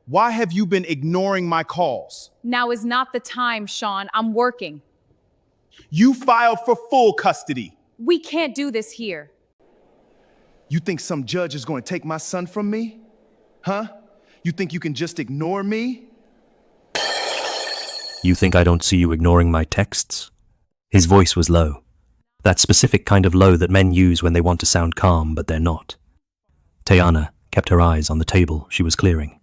Why have you been ignoring my calls? Now is not the time, Sean. I'm working. You filed for full custody. We can't do this here. You think some judge is going to take my son from me? Huh? You think you can just ignore me? You think I don't see you ignoring my texts? His voice was low. That specific kind of low that men use when they want to sound calm, but they're not. Tayana kept her eyes on the table she was clearing.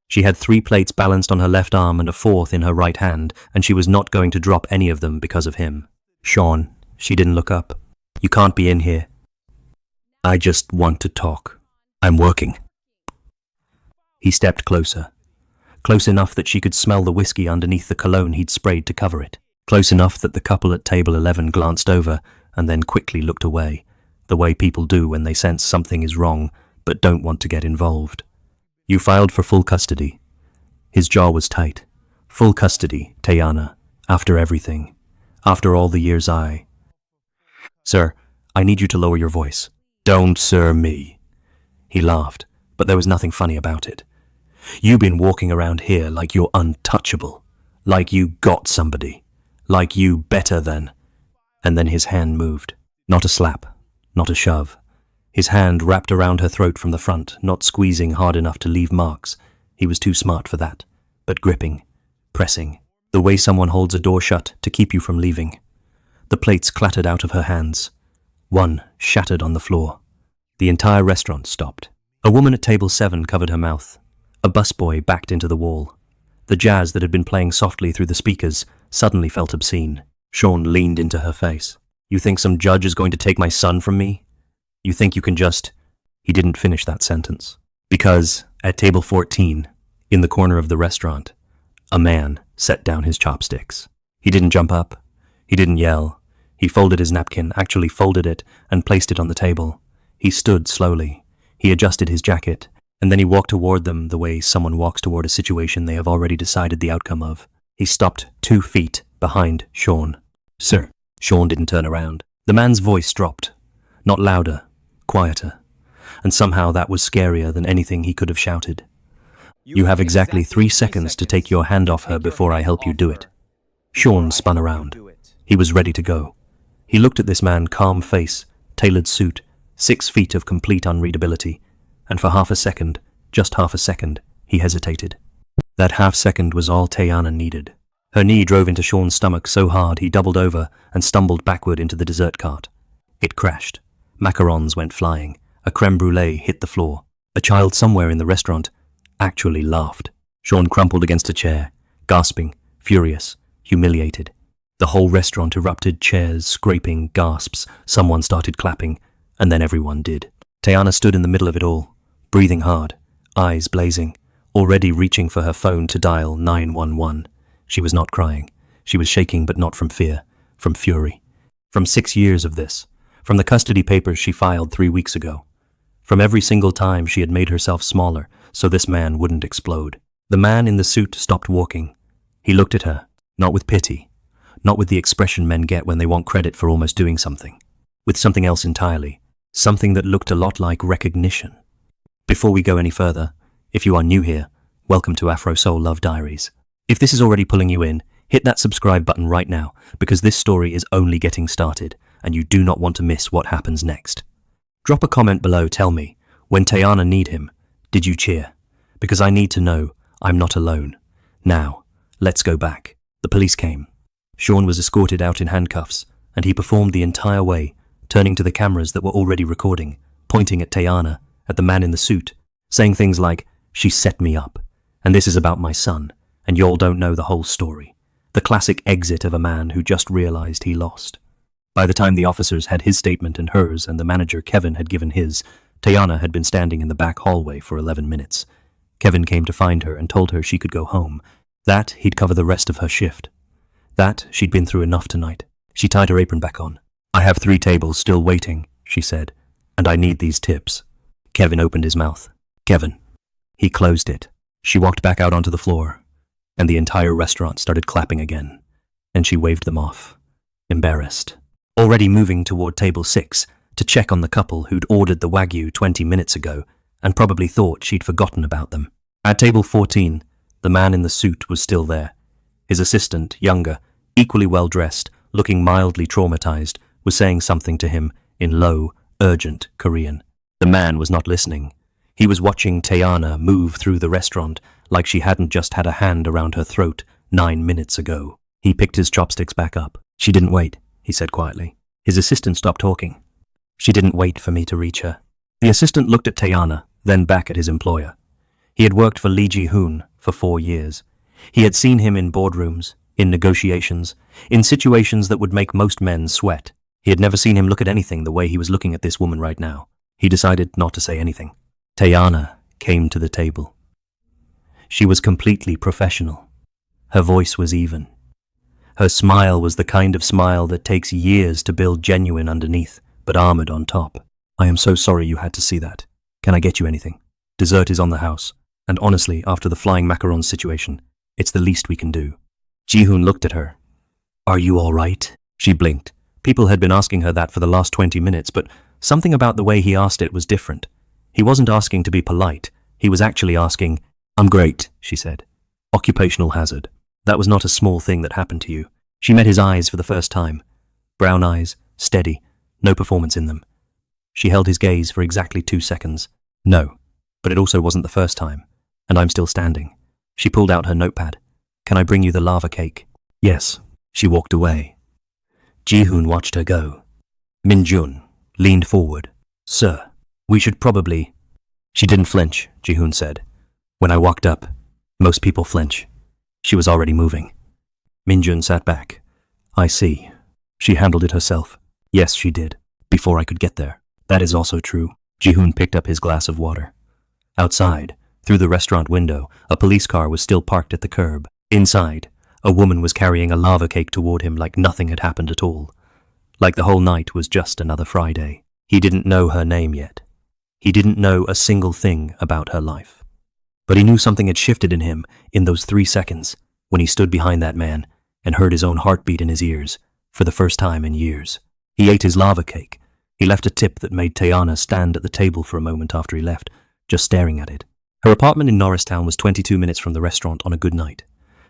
She had 3 plates balanced on her left arm and a 4th in her right hand, and she was not going to drop any of them because of him. Sean, she didn't look up. You can't be in here. I just want to talk. I'm working. He stepped closer. Close enough that she could smell the whiskey underneath the cologne he'd sprayed to cover it. Close enough that the couple at table 11 glanced over and then quickly looked away, the way people do when they sense something is wrong but don't want to get involved. You filed for full custody. His jaw was tight. Full custody, Tayana, after everything. After all the years Sir, I need you to lower your voice. Don't sir me. He laughed, but there was nothing funny about it. You've been walking around here like you're untouchable. Like you got somebody. Like you better than. And then his hand moved. Not a slap. Not a shove. His hand wrapped around her throat from the front, not squeezing hard enough to leave marks. He was too smart for that. But gripping. Pressing. The way someone holds a door shut to keep you from leaving. The plates clattered out of her hands. One shattered on the floor. The entire restaurant stopped. A woman at table 7 covered her mouth. A busboy backed into the wall. The jazz that had been playing softly through the speakers suddenly felt obscene. Sean leaned into her face. You think some judge is going to take my son from me? You think you can just... He didn't finish that sentence. Because, at table 14, in the corner of the restaurant, a man set down his chopsticks. He didn't jump up. He didn't yell. He folded his napkin, actually folded it, and placed it on the table. He stood slowly. He adjusted his jacket, and then he walked toward them the way someone walks toward a situation they have already decided the outcome of. He stopped 2 feet behind Sean. Sir. Sean didn't turn around. The man's voice dropped. Not louder, quieter. And somehow that was scarier than anything he could have shouted. You have exactly 3 seconds to take your hand off her before I help you do it. Sean spun around. He was ready to go. He looked at this man, calm face, tailored suit, 6 feet of complete unreadability, and for half a second, just half a second, he hesitated. That half second was all Tayana needed. Her knee drove into Sean's stomach so hard he doubled over and stumbled backward into the dessert cart. It crashed. Macarons went flying. A creme brulee hit the floor. A child somewhere in the restaurant actually laughed. Sean crumpled against a chair, gasping, furious, humiliated. The whole restaurant erupted, chairs, scraping, gasps. Someone started clapping, and then everyone did. Tayana stood in the middle of it all, breathing hard, eyes blazing, already reaching for her phone to dial 911. She was not crying. She was shaking, but not from fear, from fury. From 6 years of this. From the custody papers she filed 3 weeks ago. From every single time she had made herself smaller so this man wouldn't explode. The man in the suit stopped walking. He looked at her, not with pity, not with the expression men get when they want credit for almost doing something, with something else entirely, something that looked a lot like recognition. Before we go any further, if you are new here, welcome to Afro-Soul Love Diaries. If this is already pulling you in, hit that subscribe button right now, because this story is only getting started, and you do not want to miss what happens next. Drop a comment below, tell me, when Tayana need him, did you cheer? Because I need to know I'm not alone. Now, let's go back. The police came. Sean was escorted out in handcuffs, and he performed the entire way, turning to the cameras that were already recording, pointing at Tayana, at the man in the suit, saying things like, "She set me up, and this is about my son, and y'all don't know the whole story." The classic exit of a man who just realized he lost. By the time the officers had his statement and hers, and the manager Kevin had given his, Tayana had been standing in the back hallway for 11 minutes. Kevin came to find her and told her she could go home. That he'd cover the rest of her shift. That she'd been through enough tonight. She tied her apron back on. "I have 3 tables still waiting," she said, "and I need these tips." Kevin opened his mouth. "Kevin." He closed it. She walked back out onto the floor, and the entire restaurant started clapping again, and she waved them off, embarrassed. Already moving toward table 6 to check on the couple who'd ordered the Wagyu 20 minutes ago and probably thought she'd forgotten about them. At table 14, the man in the suit was still there. His assistant, younger, equally well dressed, looking mildly traumatized, was saying something to him in low, urgent Korean. The man was not listening. He was watching Tayana move through the restaurant like she hadn't just had a hand around her throat 9 minutes ago. He picked his chopsticks back up. She didn't wait, he said quietly. His assistant stopped talking. She didn't wait for me to reach her. The assistant looked at Tayana, then back at his employer. He had worked for Lee Ji-hoon for 4 years. He had seen him in boardrooms, in negotiations, in situations that would make most men sweat. He had never seen him look at anything the way he was looking at this woman right now. He decided not to say anything. Tayana came to the table. She was completely professional. Her voice was even. Her smile was the kind of smile that takes years to build genuine underneath, but armored on top. I am so sorry you had to see that. Can I get you anything? Dessert is on the house, and honestly, after the flying macarons situation, it's the least we can do. Ji-hoon looked at her. Are you all right? She blinked. People had been asking her that for the last 20 minutes, but something about the way he asked it was different. He wasn't asking to be polite. He was actually asking, I'm great, she said. Occupational hazard. That was not a small thing that happened to you. She met his eyes for the first time. Brown eyes, steady, no performance in them. She held his gaze for exactly 2 seconds. No, but it also wasn't the first time, and I'm still standing. She pulled out her notepad. Can I bring you the lava cake? Yes. She walked away. Ji-hoon watched her go. Min-jun leaned forward. Sir, we should probably... She didn't flinch, Ji-hoon said. When I walked up, most people flinch. She was already moving. Min-jun sat back. I see. She handled it herself. Yes, she did. Before I could get there. That is also true. Ji-hoon picked up his glass of water. Outside, through the restaurant window, a police car was still parked at the curb. Inside, a woman was carrying a lava cake toward him like nothing had happened at all. Like the whole night was just another Friday. He didn't know her name yet. He didn't know a single thing about her life. But he knew something had shifted in him in those 3 seconds when he stood behind that man and heard his own heartbeat in his ears for the first time in years. He ate his lava cake. He left a tip that made Tayana stand at the table for a moment after he left, just staring at it. Her apartment in Norristown was 22 minutes from the restaurant on a good night.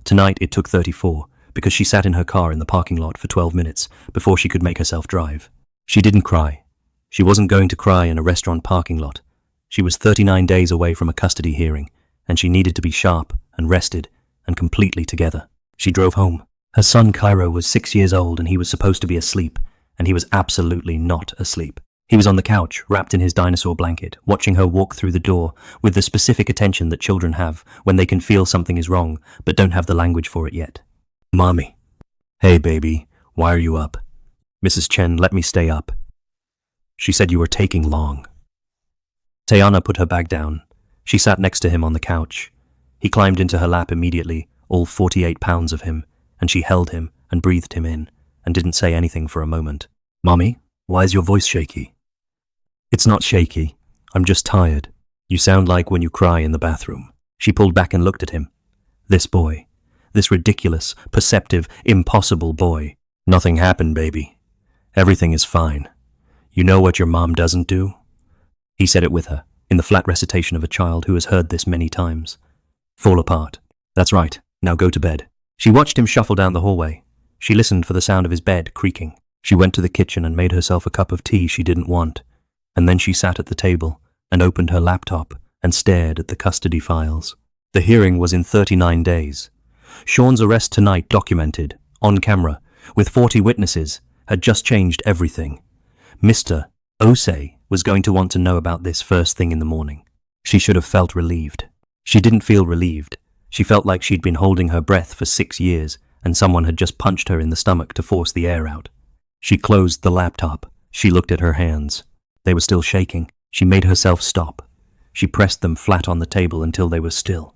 Tonight it took 34, because she sat in her car in the parking lot for 12 minutes before she could make herself drive. She didn't cry. She wasn't going to cry in a restaurant parking lot. She was 39 days away from a custody hearing, and she needed to be sharp and rested and completely together. She drove home. Her son Cairo was 6 years old and he was supposed to be asleep, and he was absolutely not asleep. He was on the couch, wrapped in his dinosaur blanket, watching her walk through the door with the specific attention that children have when they can feel something is wrong but don't have the language for it yet. Mommy. Hey, baby. Why are you up? Mrs. Chen let me stay up. She said you were taking long. Tayana put her bag down. She sat next to him on the couch. He climbed into her lap immediately, all 48 pounds of him, and she held him and breathed him in and didn't say anything for a moment. Mommy, why is your voice shaky? It's not shaky. I'm just tired. You sound like when you cry in the bathroom. She pulled back and looked at him. This boy. This ridiculous, perceptive, impossible boy. Nothing happened, baby. Everything is fine. You know what your mom doesn't do? He said it with her, in the flat recitation of a child who has heard this many times. Fall apart. That's right. Now go to bed. She watched him shuffle down the hallway. She listened for the sound of his bed creaking. She went to the kitchen and made herself a cup of tea she didn't want. And then she sat at the table and opened her laptop and stared at the custody files. The hearing was in 39 days. Sean's arrest tonight, documented, on camera, with 40 witnesses, had just changed everything. Mr. Osei was going to want to know about this first thing in the morning. She should have felt relieved. She didn't feel relieved. She felt like she'd been holding her breath for 6 years and someone had just punched her in the stomach to force the air out. She closed the laptop. She looked at her hands. They were still shaking. She made herself stop. She pressed them flat on the table until they were still.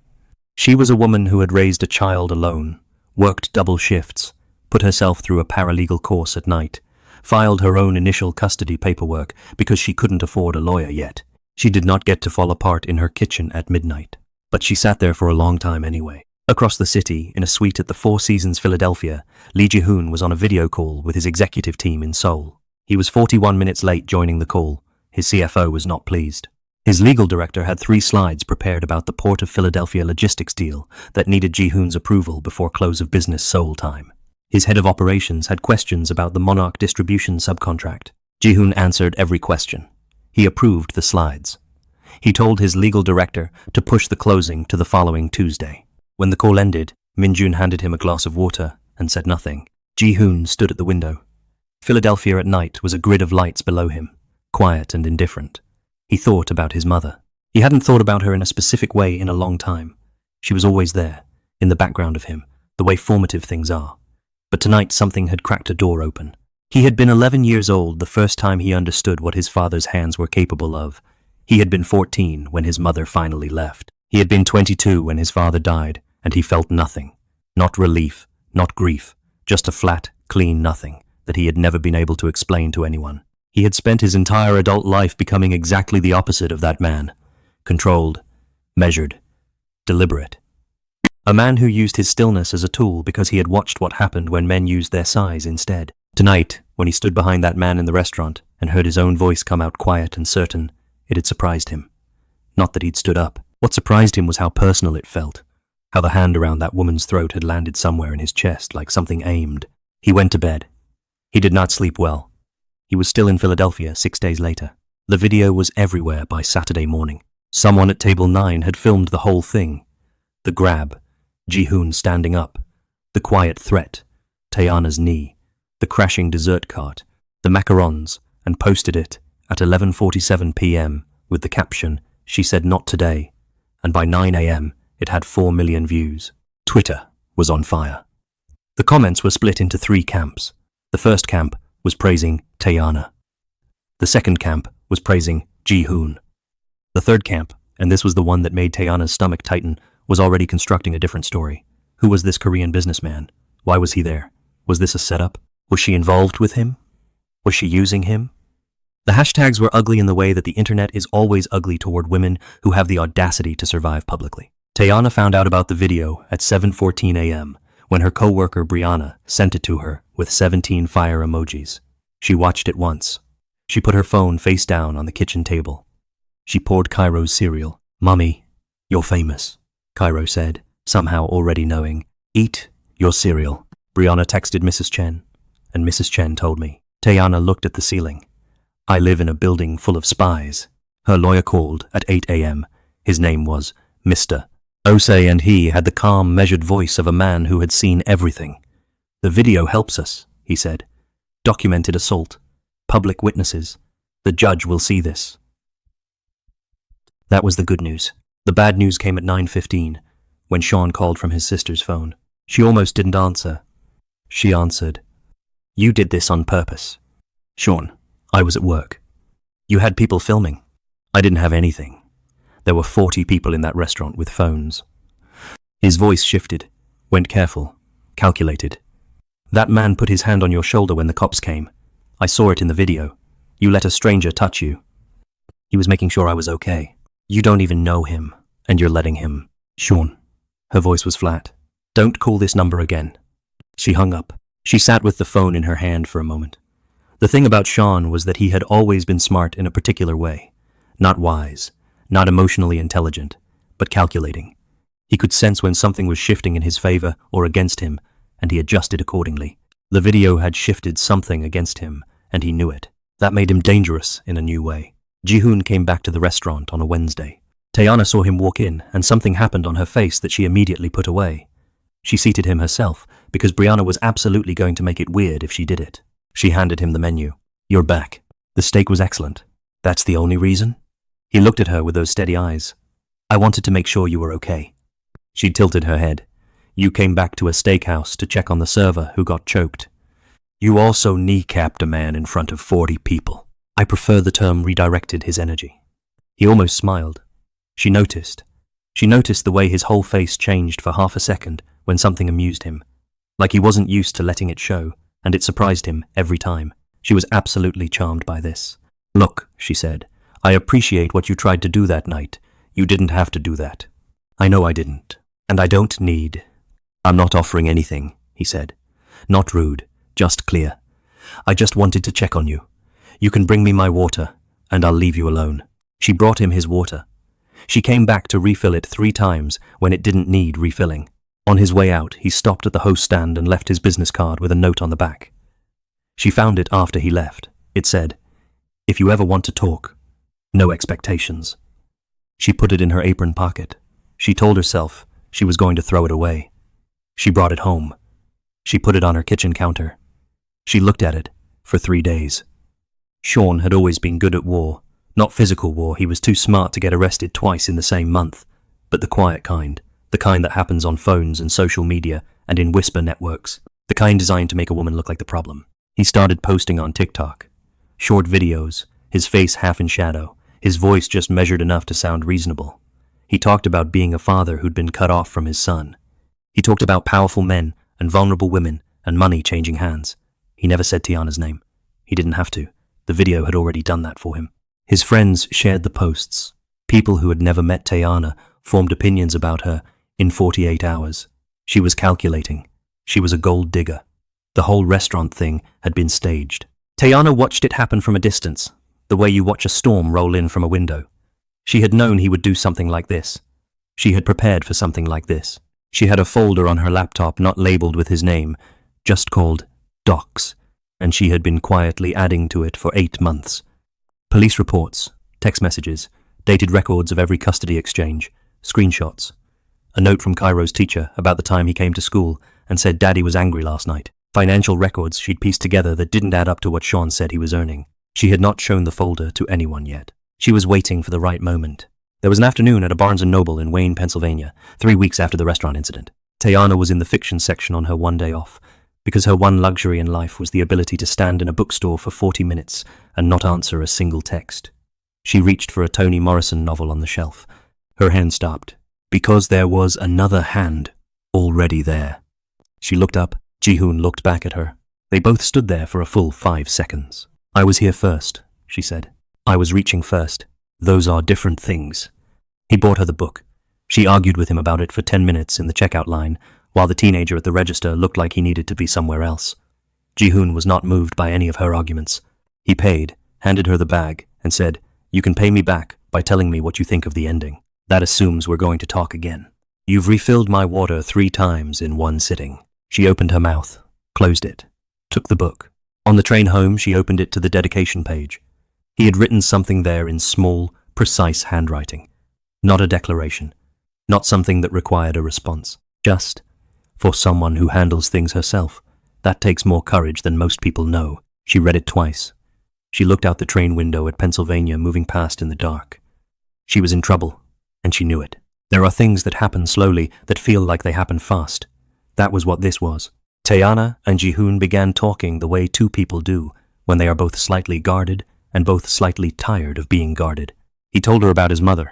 She was a woman who had raised a child alone, worked double shifts, put herself through a paralegal course at night, filed her own initial custody paperwork because she couldn't afford a lawyer yet. She did not get to fall apart in her kitchen at midnight, but she sat there for a long time anyway. Across the city, in a suite at the Four Seasons Philadelphia, Lee Ji-hoon was on a video call with his executive team in Seoul. He was 41 minutes late joining the call. His CFO was not pleased. His legal director had 3 slides prepared about the Port of Philadelphia logistics deal that needed Ji-hoon's approval before close of business Seoul time. His head of operations had questions about the Monarch distribution subcontract. Ji-hoon answered every question. He approved the slides. He told his legal director to push the closing to the following Tuesday. When the call ended, Min-jun handed him a glass of water and said nothing. Ji-hoon stood at the window. Philadelphia at night was a grid of lights below him, quiet and indifferent. He thought about his mother. He hadn't thought about her in a specific way in a long time. She was always there, in the background of him, the way formative things are. But tonight something had cracked a door open. He had been 11 years old the first time he understood what his father's hands were capable of. He had been 14 when his mother finally left. He had been 22 when his father died, and he felt nothing. Not relief, not grief, just a flat, clean nothing that he had never been able to explain to anyone. He had spent his entire adult life becoming exactly the opposite of that man. Controlled, measured, deliberate. A man who used his stillness as a tool because he had watched what happened when men used their size instead. Tonight, when he stood behind that man in the restaurant and heard his own voice come out quiet and certain, it had surprised him. Not that he'd stood up. What surprised him was how personal it felt. How the hand around that woman's throat had landed somewhere in his chest like something aimed. He went to bed. He did not sleep well. He was still in Philadelphia 6 days later. The video was everywhere by Saturday morning. Someone at table 9 had filmed the whole thing. The grab, Ji-hoon standing up, the quiet threat, Taeyana's knee, the crashing dessert cart, the macarons, and posted it at 11:47 p.m. with the caption, "She said not today," and by 9 a.m. it had 4 million views. Twitter was on fire. The comments were split into 3 camps. The first camp was praising Taeyana. The second camp was praising Ji-hoon. The third camp, and this was the one that made Taeyana's stomach tighten, was already constructing a different story. Who was this Korean businessman? Why was he there? Was this a setup? Was she involved with him? Was she using him? The hashtags were ugly in the way that the internet is always ugly toward women who have the audacity to survive publicly. Taeyana found out about the video at 7:14 a.m. when her co-worker Brianna sent it to her with 17 fire emojis. She watched it once. She put her phone face down on the kitchen table. She poured Cairo's cereal. "Mommy, you're famous," Cairo said, somehow already knowing. "Eat your cereal." Brianna texted Mrs. Chen, and Mrs. Chen told me. Taeyana looked at the ceiling. "I live in a building full of spies." Her lawyer called at 8 a.m. His name was Mr. Osei, and he had the calm, measured voice of a man who had seen everything. "The video helps us," he said. "Documented assault. Public witnesses. The judge will see this." That was the good news. The bad news came at 9:15, when Sean called from his sister's phone. She almost didn't answer. She answered. "You did this on purpose." "Sean, I was at work. You had people filming." "I didn't have anything. There were 40 people in that restaurant with phones." His voice shifted, went careful, calculated. "That man put his hand on your shoulder when the cops came. I saw it in the video. You let a stranger touch you. He was making sure I was okay. You don't even know him, and you're letting him." "Sean." Her voice was flat. "Don't call this number again." She hung up. She sat with the phone in her hand for a moment. The thing about Sean was that he had always been smart in a particular way. Not wise, not emotionally intelligent, but calculating. He could sense when something was shifting in his favor or against him, and he adjusted accordingly. The video had shifted something against him, and he knew it. That made him dangerous in a new way. Ji-hoon came back to the restaurant on a Wednesday. Taeyana saw him walk in, and something happened on her face that she immediately put away. She seated him herself, because Brianna was absolutely going to make it weird if she did it. She handed him the menu. "You're back. The steak was excellent. That's the only reason?" He looked at her with those steady eyes. "I wanted to make sure you were okay." She tilted her head. "You came back to a steakhouse to check on the server who got choked. You also kneecapped a man in front of 40 people." I prefer the term redirected his energy. He almost smiled. She noticed. She noticed the way his whole face changed for half a second when something amused him. Like he wasn't used to letting it show, and it surprised him every time. She was absolutely charmed by this. "Look," she said, "I appreciate what you tried to do that night. You didn't have to do that." "I know I didn't. And I don't need." "I'm not offering anything," he said. "Not rude, just clear. I just wanted to check on you. You can bring me my water, and I'll leave you alone." She brought him his water. She came back to refill it 3 times when it didn't need refilling. On his way out, he stopped at the host stand and left his business card with a note on the back. She found it after he left. It said, "If you ever want to talk, no expectations." She put it in her apron pocket. She told herself she was going to throw it away. She brought it home. She put it on her kitchen counter. She looked at it for 3 days. Sean had always been good at war. Not physical war, he was too smart to get arrested twice in the same month, but the quiet kind, the kind that happens on phones and social media and in whisper networks, the kind designed to make a woman look like the problem. He started posting on TikTok. Short videos, his face half in shadow, his voice just measured enough to sound reasonable. He talked about being a father who'd been cut off from his son. He talked about powerful men and vulnerable women and money changing hands. He never said Tiana's name. He didn't have to. The video had already done that for him. His friends shared the posts. People who had never met Tiana formed opinions about her in 48 hours. She was calculating. She was a gold digger. The whole restaurant thing had been staged. Tiana watched it happen from a distance, the way you watch a storm roll in from a window. She had known he would do something like this. She had prepared for something like this. She had a folder on her laptop not labeled with his name, just called Docs, and she had been quietly adding to it for 8 months. Police reports, text messages, dated records of every custody exchange, screenshots. A note from Cairo's teacher about the time he came to school and said Daddy was angry last night. Financial records she'd pieced together that didn't add up to what Sean said he was earning. She had not shown the folder to anyone yet. She was waiting for the right moment. There was an afternoon at a Barnes & Noble in Wayne, Pennsylvania, 3 weeks after the restaurant incident. Tiana was in the fiction section on her one day off, because her one luxury in life was the ability to stand in a bookstore for 40 minutes and not answer a single text. She reached for a Toni Morrison novel on the shelf. Her hand stopped, because there was another hand already there. She looked up. Ji-hoon looked back at her. They both stood there for a full 5 seconds. "I was here first," she said. "I was reaching first. Those are different things." He bought her the book. She argued with him about it for 10 minutes in the checkout line, while the teenager at the register looked like he needed to be somewhere else. Ji-hoon was not moved by any of her arguments. He paid, handed her the bag, and said, "You can pay me back by telling me what you think of the ending. That assumes we're going to talk again. You've refilled my water 3 times in one sitting." She opened her mouth, closed it, took the book. On the train home, she opened it to the dedication page. He had written something there in small, precise handwriting. Not a declaration, not something that required a response. Just, "For someone who handles things herself, that takes more courage than most people know." She read it twice. She looked out the train window at Pennsylvania moving past in the dark. She was in trouble, and she knew it. There are things that happen slowly that feel like they happen fast. That was what this was. Tiana and Ji-hoon began talking the way 2 people do when they are both slightly guarded and both slightly tired of being guarded. He told her about his mother.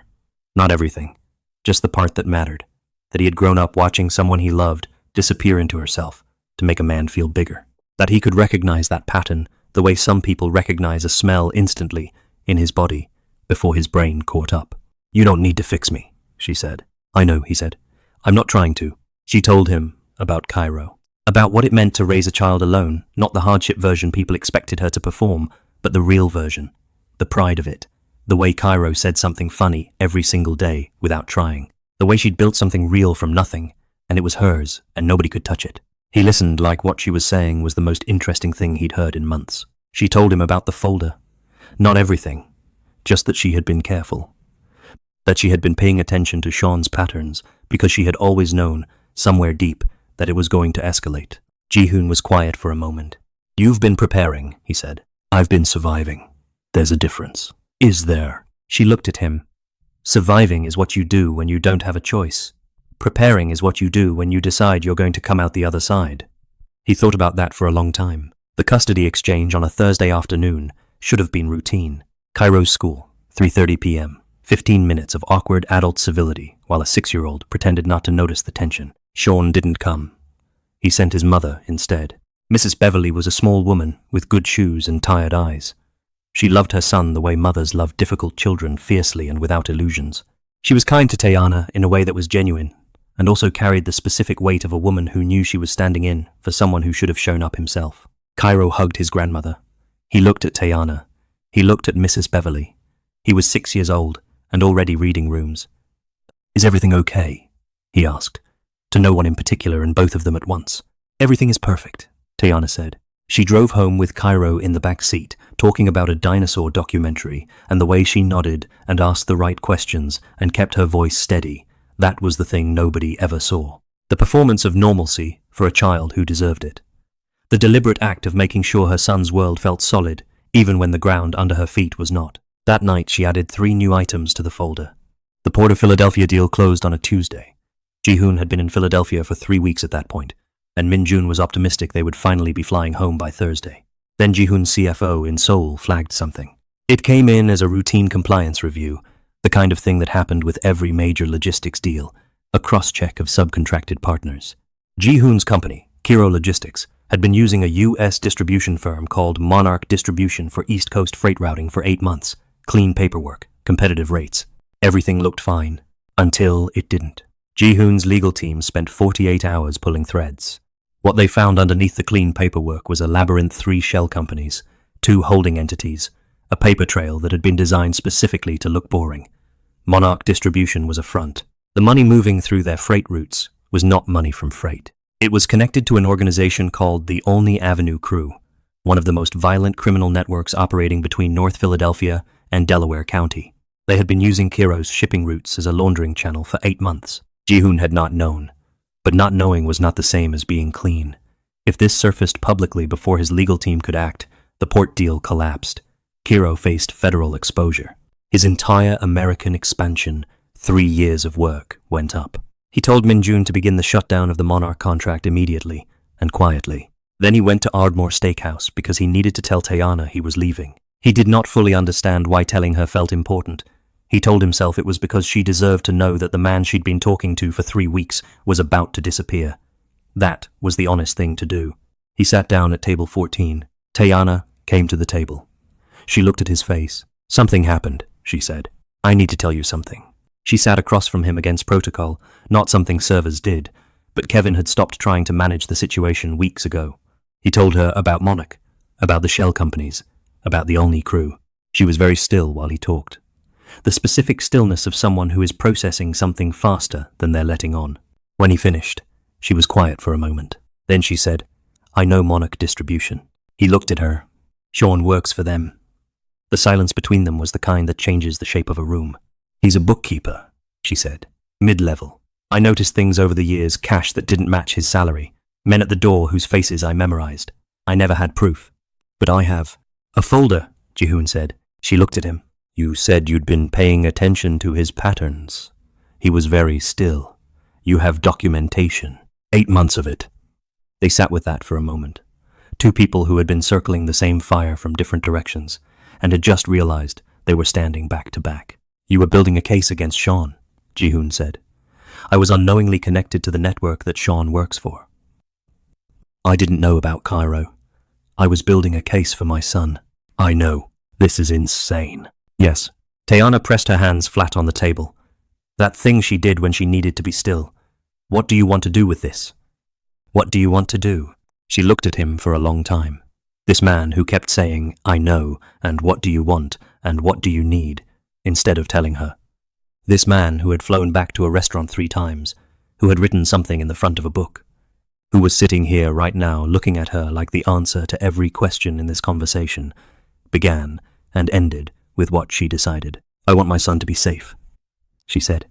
Not everything, just the part that mattered. That he had grown up watching someone he loved disappear into herself to make a man feel bigger. That he could recognize that pattern the way some people recognize a smell instantly in his body before his brain caught up. "You don't need to fix me," she said. "I know," he said. "I'm not trying to." She told him about Cairo, about what it meant to raise a child alone, not the hardship version people expected her to perform, but the real version, the pride of it, the way Cairo said something funny every single day without trying, the way she'd built something real from nothing, and it was hers, and nobody could touch it. He listened like what she was saying was the most interesting thing he'd heard in months. She told him about the folder. Not everything, just that she had been careful. That she had been paying attention to Sean's patterns because she had always known, somewhere deep, that it was going to escalate. Ji-hoon was quiet for a moment. "You've been preparing," he said. "I've been surviving. There's a difference." "Is there?" She looked at him. "Surviving is what you do when you don't have a choice. Preparing is what you do when you decide you're going to come out the other side." He thought about that for a long time. The custody exchange on a Thursday afternoon should have been routine. Cairo's school, 3:30 p.m. 15 minutes of awkward adult civility while a 6-year-old pretended not to notice the tension. Sean didn't come. He sent his mother instead. Mrs. Beverly was a small woman with good shoes and tired eyes. She loved her son the way mothers love difficult children fiercely and without illusions. She was kind to Tiana in a way that was genuine, and also carried the specific weight of a woman who knew she was standing in for someone who should have shown up himself. Cairo hugged his grandmother. He looked at Tiana. He looked at Mrs. Beverly. He was 6 years old and already reading rooms. "Is everything okay?" he asked, to no one in particular and both of them at once. "Everything is perfect," Tayana said. She drove home with Cairo in the back seat, talking about a dinosaur documentary, and the way she nodded and asked the right questions and kept her voice steady, that was the thing nobody ever saw. The performance of normalcy for a child who deserved it. The deliberate act of making sure her son's world felt solid, even when the ground under her feet was not. That night she added 3 new items to the folder. The Port of Philadelphia deal closed on a Tuesday. Ji-hoon had been in Philadelphia for 3 weeks at that point, and Min-jun was optimistic they would finally be flying home by Thursday. Then Ji-hoon's CFO in Seoul flagged something. It came in as a routine compliance review, the kind of thing that happened with every major logistics deal, a cross-check of subcontracted partners. Ji-hoon's company, Kiro Logistics, had been using a U.S. distribution firm called Monarch Distribution for East Coast freight routing for 8 months. Clean paperwork, competitive rates. Everything looked fine, until it didn't. Ji-hoon's legal team spent 48 hours pulling threads. What they found underneath the clean paperwork was a labyrinth 3 shell companies, 2 holding entities, a paper trail that had been designed specifically to look boring. Monarch Distribution was a front. The money moving through their freight routes was not money from freight. It was connected to an organization called the Olney Avenue Crew, one of the most violent criminal networks operating between North Philadelphia and Delaware County. They had been using Kiro's shipping routes as a laundering channel for 8 months. Ji-hoon had not known. But not knowing was not the same as being clean. If this surfaced publicly before his legal team could act, the port deal collapsed. Kiro faced federal exposure. His entire American expansion, 3 years of work, went up. He told Min-jun to begin the shutdown of the Monarch contract immediately and quietly. Then he went to Ardmore Steakhouse because he needed to tell Tayana he was leaving. He did not fully understand why telling her felt important. He told himself it was because she deserved to know that the man she'd been talking to for 3 weeks was about to disappear. That was the honest thing to do. He sat down at table 14. Tayana came to the table. She looked at his face. "Something happened," she said. "I need to tell you something." She sat across from him against protocol, not something servers did, but Kevin had stopped trying to manage the situation weeks ago. He told her about Monarch, about the shell companies, about the Olney crew. She was very still while he talked. The specific stillness of someone who is processing something faster than they're letting on. When he finished, she was quiet for a moment. Then she said, "I know Monarch Distribution." He looked at her. "Sean works for them." The silence between them was the kind that changes the shape of a room. "He's a bookkeeper," she said. "Mid-level. I noticed things over the years, cash that didn't match his salary. Men at the door whose faces I memorized. I never had proof. But I have." "A folder," Ji-hoon said. She looked at him. "You said you'd been paying attention to his patterns." He was very still. "You have documentation. 8 months of it." They sat with that for a moment. 2 people who had been circling the same fire from different directions and had just realized they were standing back to back. "You were building a case against Sean," Ji-hoon said. "I was unknowingly connected to the network that Sean works for. I didn't know about Cairo. I was building a case for my son." "I know. This is insane." "Yes." Tayana pressed her hands flat on the table. That thing she did when she needed to be still. "What do you want to do with this? What do you want to do?" She looked at him for a long time. This man who kept saying, "I know," and "What do you want?" and "What do you need?" instead of telling her. This man who had flown back to a restaurant 3 times, who had written something in the front of a book, who was sitting here right now looking at her like the answer to every question in this conversation, began and ended with what she decided. "I want my son to be safe," she said.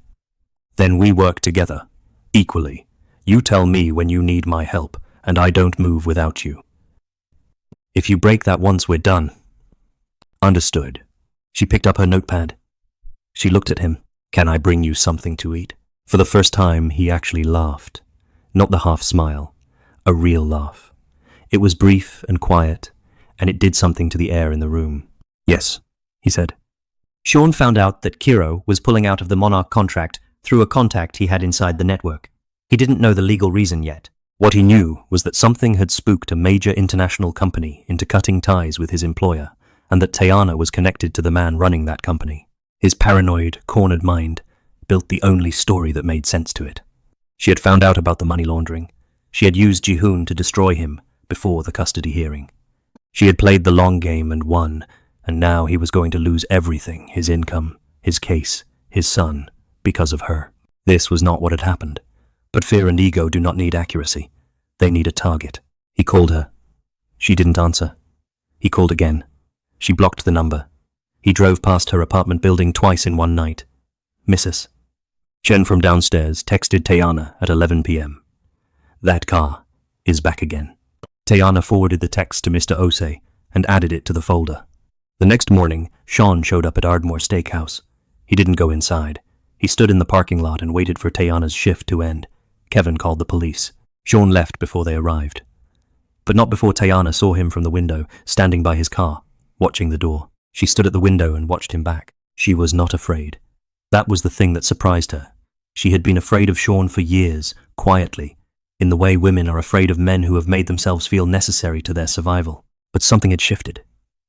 "Then we work together, equally. You tell me when you need my help, and I don't move without you. If you break that once, we're done." "Understood." She picked up her notepad. She looked at him. "Can I bring you something to eat?" For the first time, he actually laughed. Not the half smile, a real laugh. It was brief and quiet, and it did something to the air in the room. "Yes," he said. Sean found out that Kiro was pulling out of the Monarch contract through a contact he had inside the network. He didn't know the legal reason yet. What he knew was that something had spooked a major international company into cutting ties with his employer, and that Tayana was connected to the man running that company. His paranoid, cornered mind built the only story that made sense to it. She had found out about the money laundering. She had used Ji-hoon to destroy him before the custody hearing. She had played the long game and won, and now he was going to lose everything, his income, his case, his son, because of her. This was not what had happened. But fear and ego do not need accuracy. They need a target. He called her. She didn't answer. He called again. She blocked the number. He drove past her apartment building twice in one night. Mrs. Chen from downstairs texted Tayana at 11 p.m. That car is back again. Tayana forwarded the text to Mr. Osei and added it to the folder. The next morning, Sean showed up at Ardmore Steakhouse. He didn't go inside. He stood in the parking lot and waited for Tayana's shift to end. Kevin called the police. Sean left before they arrived. But not before Tayana saw him from the window, standing by his car, watching the door. She stood at the window and watched him back. She was not afraid. That was the thing that surprised her. She had been afraid of Sean for years, quietly, in the way women are afraid of men who have made themselves feel necessary to their survival. But something had shifted.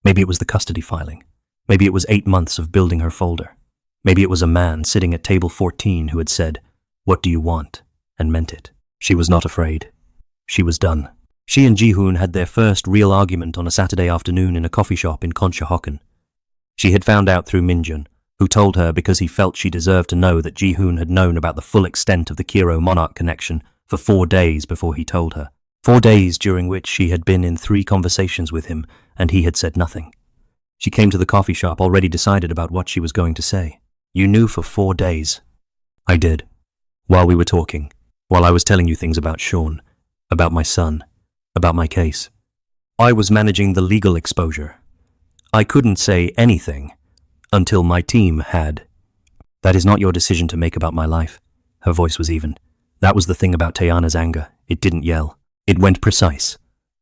Maybe it was the custody filing. Maybe it was 8 months of building her folder. Maybe it was a man sitting at table 14 who had said, "What do you want?" and meant it. She was not afraid. She was done. She and Ji-hoon had their first real argument on a Saturday afternoon in a coffee shop in Conshohocken. She had found out through Minjun, who told her because he felt she deserved to know that Ji-hoon had known about the full extent of the Kiro Monarch connection for 4 days before he told her. 4 days during which she had been in 3 conversations with him, and he had said nothing. She came to the coffee shop already decided about what she was going to say. "You knew for 4 days." "I did. While we were talking. While I was telling you things about Sean. About my son. About my case. I was managing the legal exposure. I couldn't say anything until my team had." "That is not your decision to make about my life." Her voice was even. That was the thing about Tayana's anger. It didn't yell. It went precise.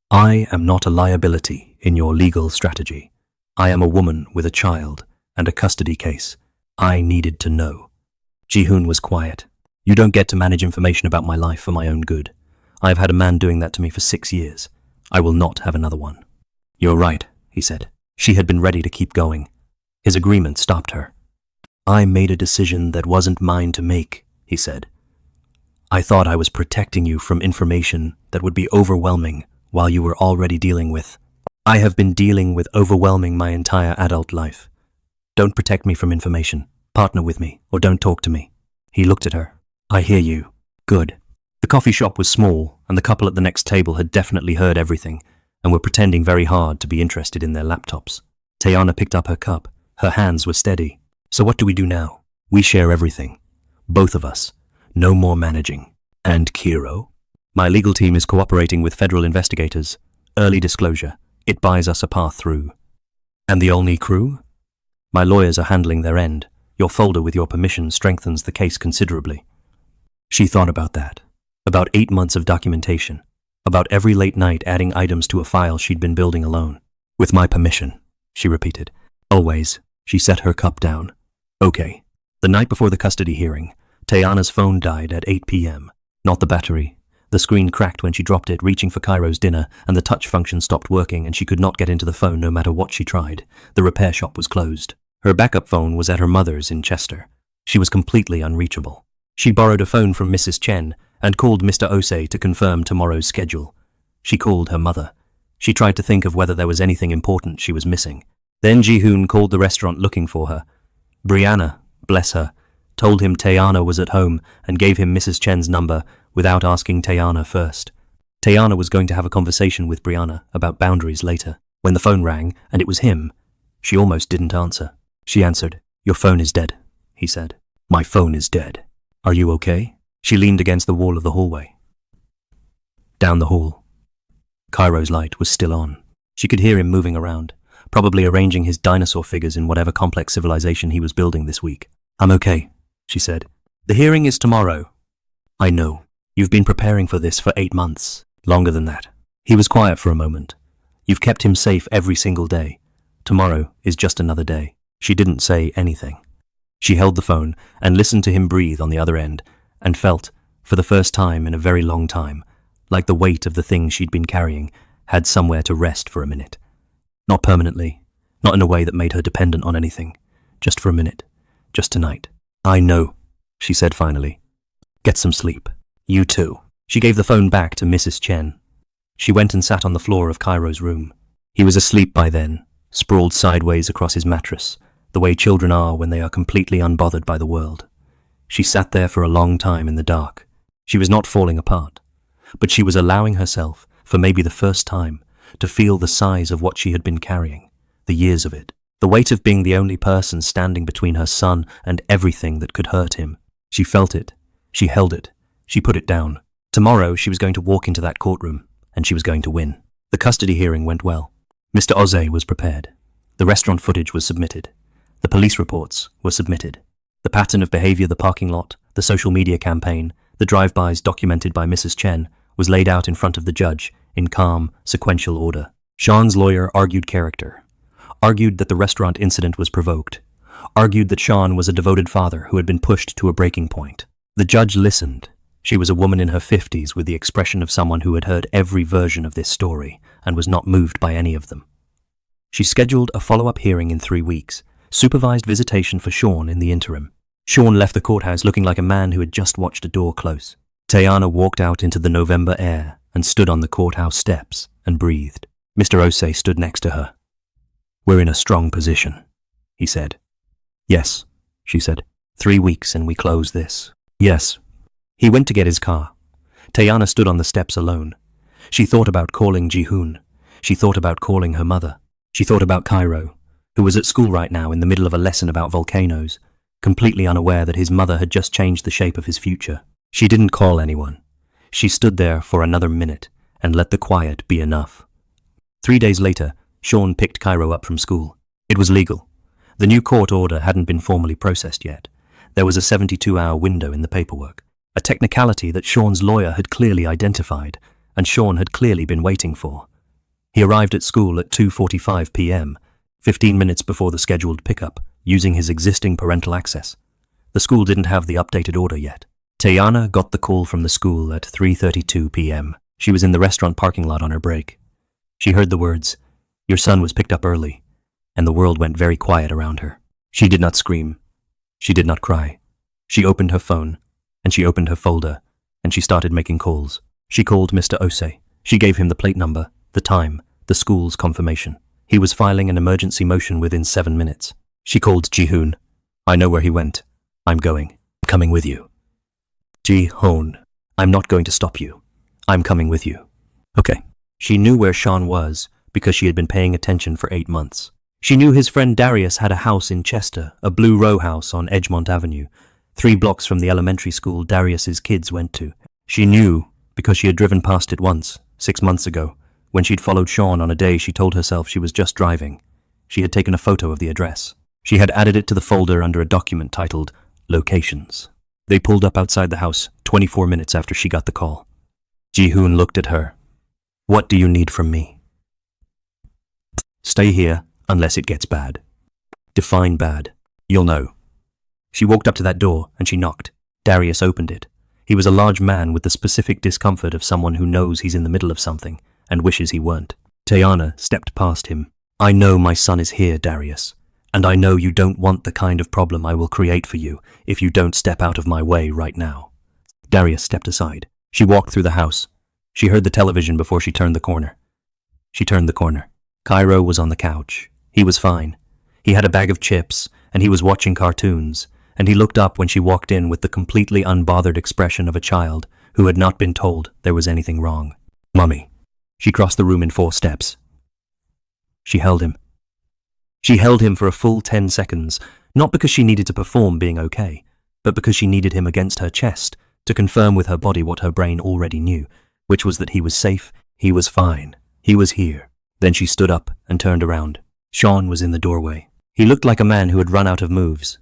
"I am not a liability in your legal strategy. I am a woman with a child and a custody case. I needed to know." Ji-hoon was quiet. "You don't get to manage information about my life for my own good. I have had a man doing that to me for 6 years. I will not have another one." "You're right," he said. She had been ready to keep going. His agreement stopped her. "I made a decision that wasn't mine to make," he said. "I thought I was protecting you from information that would be overwhelming while you were already dealing with. I have been dealing with overwhelming my entire adult life. Don't protect me from information. Partner with me, or don't talk to me." He looked at her. "I hear you. Good." The coffee shop was small, and the couple at the next table had definitely heard everything, and were pretending very hard to be interested in their laptops. Tayana picked up her cup. Her hands were steady. "So what do we do now? We share everything. Both of us. No more managing." "And Kiro?" "My legal team is cooperating with federal investigators. Early disclosure. It buys us a path through." "And the only crew?" "My lawyers are handling their end. Your folder with your permission strengthens the case considerably." She thought about that. About 8 months of documentation. About every late night adding items to a file she'd been building alone. "With my permission," she repeated. "Always." She set her cup down. "Okay." The night before the custody hearing, Tayana's phone died at 8 p.m. Not the battery. The screen cracked when she dropped it, reaching for Cairo's dinner, and the touch function stopped working, and she could not get into the phone no matter what she tried. The repair shop was closed. Her backup phone was at her mother's in Chester. She was completely unreachable. She borrowed a phone from Mrs. Chen and called Mr. Osei to confirm tomorrow's schedule. She called her mother. She tried to think of whether there was anything important she was missing. Then Ji-hoon called the restaurant looking for her. Brianna, bless her, told him Tayana was at home and gave him Mrs. Chen's number without asking Tayana first. Tayana was going to have a conversation with Brianna about boundaries later. When the phone rang, and it was him, she almost didn't answer. She answered. "Your phone is dead," he said. "My phone is dead. Are you okay?" She leaned against the wall of the hallway. Down the hall. Cairo's light was still on. She could hear him moving around, probably arranging his dinosaur figures in whatever complex civilization he was building this week. "I'm okay," she said. "The hearing is tomorrow." "I know. You've been preparing for this for 8 months. Longer than that." He was quiet for a moment. "You've kept him safe every single day. Tomorrow is just another day." She didn't say anything. She held the phone and listened to him breathe on the other end, and felt, for the first time in a very long time, like the weight of the thing she'd been carrying had somewhere to rest for a minute. Not permanently, not in a way that made her dependent on anything. Just for a minute. Just tonight. "I know," she said finally. "Get some sleep. You too." She gave the phone back to Mrs. Chen. She went and sat on the floor of Cairo's room. He was asleep by then, sprawled sideways across his mattress, the way children are when they are completely unbothered by the world. She sat there for a long time in the dark. She was not falling apart, but she was allowing herself, for maybe the first time, to feel the size of what she had been carrying, the years of it, the weight of being the only person standing between her son and everything that could hurt him. She felt it. She held it. She put it down. Tomorrow she was going to walk into that courtroom, and she was going to win. The custody hearing went well. Mr. Oze was prepared. The restaurant footage was submitted. The police reports were submitted. The pattern of behavior, the parking lot, the social media campaign, the drive-bys documented by Mrs. Chen was laid out in front of the judge in calm, sequential order. Sean's lawyer argued character, argued that the restaurant incident was provoked, argued that Sean was a devoted father who had been pushed to a breaking point. The judge listened. She was a woman in her 50s with the expression of someone who had heard every version of this story and was not moved by any of them. She scheduled a follow-up hearing in 3 weeks, supervised visitation for Sean in the interim. Sean left the courthouse looking like a man who had just watched a door close. Tayana walked out into the November air and stood on the courthouse steps and breathed. Mr. Osei stood next to her. "We're in a strong position," he said. "Yes," she said. 3 weeks and we close this." "Yes." He went to get his car. Tayana stood on the steps alone. She thought about calling Ji-hoon. She thought about calling her mother. She thought about Cairo, who was at school right now in the middle of a lesson about volcanoes, completely unaware that his mother had just changed the shape of his future. She didn't call anyone. She stood there for another minute and let the quiet be enough. 3 days later, Sean picked Cairo up from school. It was legal. The new court order hadn't been formally processed yet. There was a 72-hour window in the paperwork, a technicality that Sean's lawyer had clearly identified, and Sean had clearly been waiting for. He arrived at school at 2:45 p.m., 15 minutes before the scheduled pickup, using his existing parental access. The school didn't have the updated order yet. Tayana got the call from the school at 3:32 p.m. She was in the restaurant parking lot on her break. She heard the words, "Your son was picked up early," and the world went very quiet around her. She did not scream. She did not cry. She opened her phone, and she opened her folder, and she started making calls. She called Mr. Osei. She gave him the plate number, the time, the school's confirmation. He was filing an emergency motion within 7 minutes. She called Ji-hoon. "I know where he went. I'm going. I'm coming with you." "Ji-hoon, I'm not going to stop you. I'm coming with you." Okay. She knew where Sean was because she had been paying attention for 8 months. She knew his friend Darius had a house in Chester, a blue row house on Edgemont Avenue, 3 blocks from the elementary school Darius's kids went to. She knew because she had driven past it once, 6 months ago, when she'd followed Sean on a day she told herself she was just driving. She had taken a photo of the address. She had added it to the folder under a document titled Locations. They pulled up outside the house 24 minutes after she got the call. Ji-hoon looked at her. "What do you need from me?" "Stay here unless it gets bad." "Define bad." "You'll know." She walked up to that door and she knocked. Darius opened it. He was a large man with the specific discomfort of someone who knows he's in the middle of something and wishes he weren't. Tayana stepped past him. "I know my son is here, Darius, and I know you don't want the kind of problem I will create for you if you don't step out of my way right now." Darius stepped aside. She walked through the house. She heard the television before she turned the corner. She turned the corner. Cairo was on the couch. He was fine. He had a bag of chips, and he was watching cartoons, and he looked up when she walked in with the completely unbothered expression of a child who had not been told there was anything wrong. "Mummy." She crossed the room in 4 steps. She held him. She held him for a full 10 seconds, not because she needed to perform being okay, but because she needed him against her chest to confirm with her body what her brain already knew, which was that he was safe, he was fine, he was here. Then she stood up and turned around. Sean was in the doorway. He looked like a man who had run out of moves.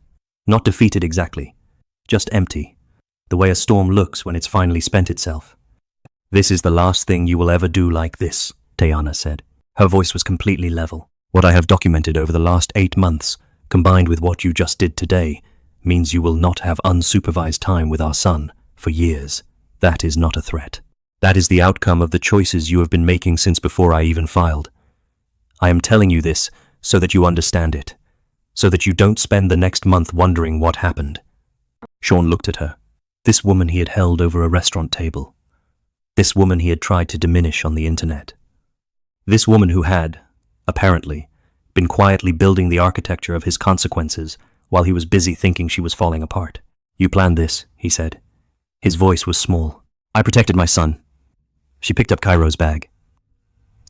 Not defeated exactly, just empty, the way a storm looks when it's finally spent itself. "This is the last thing you will ever do like this," Tayana said. Her voice was completely level. "What I have documented over the last 8 months, combined with what you just did today, means you will not have unsupervised time with our son for years. That is not a threat. That is the outcome of the choices you have been making since before I even filed. I am telling you this so that you understand it, so that you don't spend the next month wondering what happened." Sean looked at her. This woman he had held over a restaurant table. This woman he had tried to diminish on the internet. This woman who had, apparently, been quietly building the architecture of his consequences while he was busy thinking she was falling apart. "You planned this," he said. His voice was small. "I protected my son." She picked up Cairo's bag.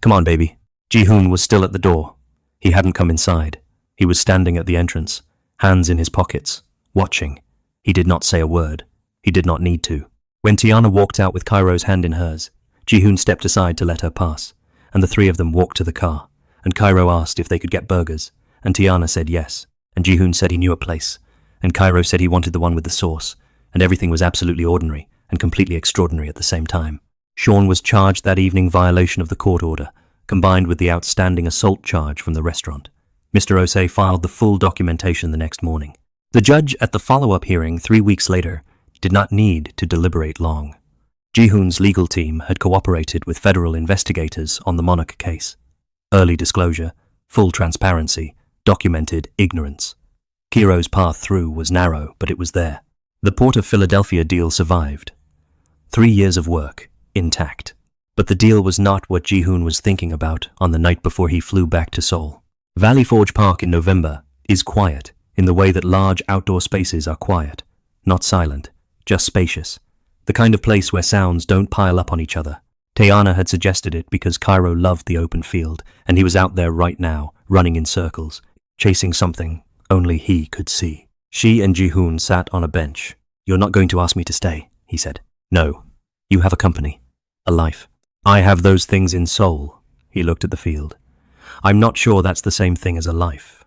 "Come on, baby." Ji-hoon was still at the door. He hadn't come inside. He was standing at the entrance, hands in his pockets, watching. He did not say a word. He did not need to. When Tiana walked out with Cairo's hand in hers, Ji-hoon stepped aside to let her pass, and the three of them walked to the car, and Cairo asked if they could get burgers, and Tiana said yes, and Ji-hoon said he knew a place, and Cairo said he wanted the one with the sauce, and everything was absolutely ordinary and completely extraordinary at the same time. Sean was charged that evening violation of the court order, combined with the outstanding assault charge from the restaurant. Mr. Osei filed the full documentation the next morning. The judge at the follow-up hearing 3 weeks later did not need to deliberate long. Ji-hoon's legal team had cooperated with federal investigators on the Monarch case. Early disclosure, full transparency, documented ignorance. Kiro's path through was narrow, but it was there. The Port of Philadelphia deal survived. 3 years of work, intact. But the deal was not what Ji-hoon was thinking about on the night before he flew back to Seoul. Valley Forge Park in November is quiet in the way that large outdoor spaces are quiet, not silent, just spacious. The kind of place where sounds don't pile up on each other. Tiana had suggested it because Cairo loved the open field, and he was out there right now, running in circles, chasing something only he could see. She and Ji-hoon sat on a bench. "You're not going to ask me to stay," he said. "No. You have a company, a life. I have those things in Seoul." He looked at the field. "I'm not sure that's the same thing as a life."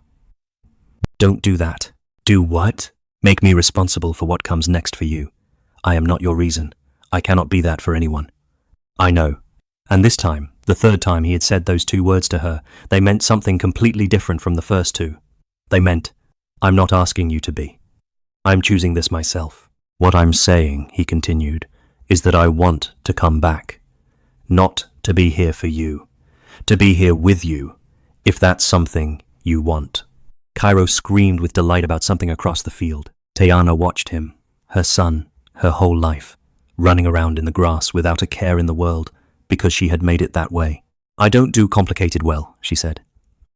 "Don't do that." "Do what?" "Make me responsible for what comes next for you. I am not your reason. I cannot be that for anyone." "I know." And this time, the third time he had said those two words to her, they meant something completely different from the first two. They meant, "I'm not asking you to be. I'm choosing this myself. What I'm saying," he continued, "is that I want to come back. Not to be here for you. To be here with you, if that's something you want." Cairo screamed with delight about something across the field. Tiana watched him, her son, her whole life, running around in the grass without a care in the world, because she had made it that way. "I don't do complicated well," she said.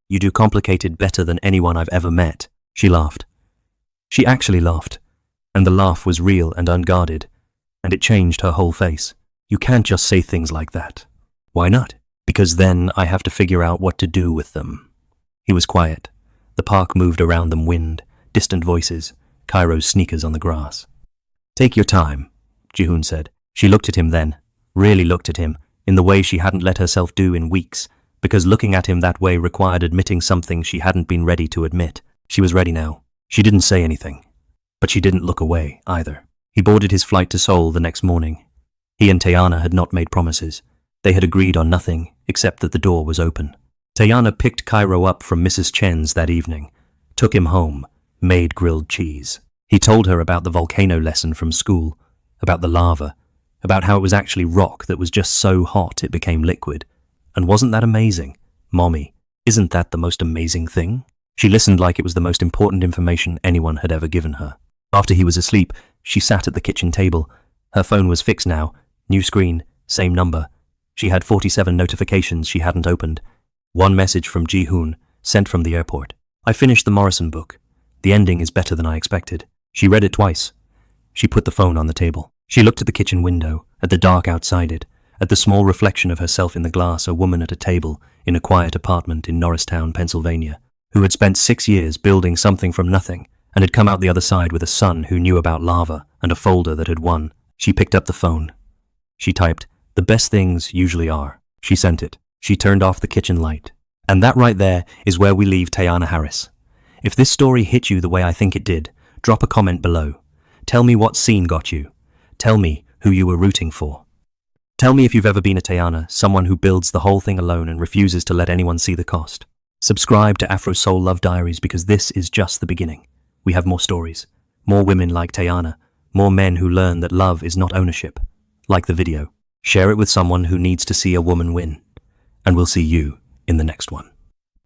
"You do complicated better than anyone I've ever met." She laughed. She actually laughed, and the laugh was real and unguarded, and it changed her whole face. "You can't just say things like that." "Why not?" "Because then I have to figure out what to do with them." He was quiet. The park moved around them, wind, distant voices, Cairo's sneakers on the grass. "Take your time," Ji-hoon said. She looked at him then, really looked at him, in the way she hadn't let herself do in weeks, because looking at him that way required admitting something she hadn't been ready to admit. She was ready now. She didn't say anything, but she didn't look away either. He boarded his flight to Seoul the next morning. He and Tiana had not made promises. They had agreed on nothing except that the door was open. Tiana picked Cairo up from Mrs. Chen's that evening, took him home, made grilled cheese. He told her about the volcano lesson from school, about the lava, about how it was actually rock that was just so hot it became liquid. And wasn't that amazing? "Mommy, isn't that the most amazing thing?" She listened like it was the most important information anyone had ever given her. After he was asleep, she sat at the kitchen table. Her phone was fixed now, new screen, same number. She had 47 notifications she hadn't opened. One message from Ji-hoon, sent from the airport. "I finished the Morrison book. The ending is better than I expected." She read it twice. She put the phone on the table. She looked at the kitchen window, at the dark outside it, at the small reflection of herself in the glass, a woman at a table in a quiet apartment in Norristown, Pennsylvania, who had spent 6 years building something from nothing and had come out the other side with a son who knew about lava and a folder that had won. She picked up the phone. She typed, "The best things usually are." She sent it. She turned off the kitchen light. And that right there is where we leave Tiana Harris. If this story hit you the way I think it did, drop a comment below. Tell me what scene got you. Tell me who you were rooting for. Tell me if you've ever been a Tiana, someone who builds the whole thing alone and refuses to let anyone see the cost. Subscribe to Afro Soul Love Diaries because this is just the beginning. We have more stories, more women like Tiana, more men who learn that love is not ownership. Like the video. Share it with someone who needs to see a woman win. And we'll see you in the next one.